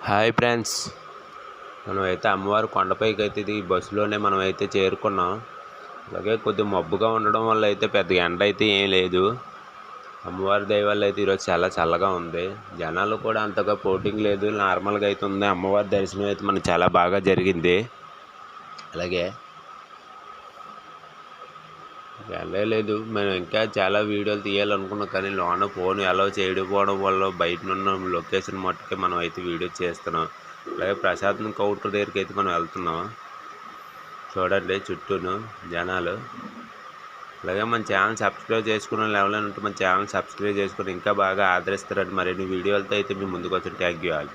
Hi friends, మనమైతే అమ్మవారి కొండపైకి అయితే ఇది బస్సులోనే మనమైతే చేరుకున్నాం. అలాగే కొద్దిగా మబ్బుగా ఉండడం వల్ల అయితే పెద్ద ఎండ అయితే ఏం లేదు. అమ్మవారి దయ వల్ల అయితే ఈరోజు చాలా చల్లగా ఉంది. జనాలు కూడా అంతగా పోటింగ్ లేదు, నార్మల్గా అయితే ఉంది. అమ్మవారి దర్శనం అయితే మనకు చాలా బాగా జరిగింది. అలాగే వెళ్ళలేదు, మేము ఇంకా చాలా వీడియోలు తీయాలనుకున్నాం, కానీ లోన ఫోన్ అలౌ చేయకపోవడం వల్ల బయట ఉన్న లొకేషన్ మట్టుకే మనం అయితే వీడియో చేస్తున్నాం. అలాగే ప్రసాదం కౌంటర్ దగ్గరికి అయితే మనం వెళ్తున్నాం. చూడండి చుట్టూను జనాలు. అలాగే మన ఛానల్ సబ్స్క్రైబ్ చేసుకున్న ఎవరైనా ఉంటే మన ఛానల్ సబ్స్క్రైబ్ చేసుకుని ఇంకా బాగా ఆదరిస్తారని మరిన్ని వీడియోలతో అయితే మేము ముందుకు వచ్చాం. Thank you all.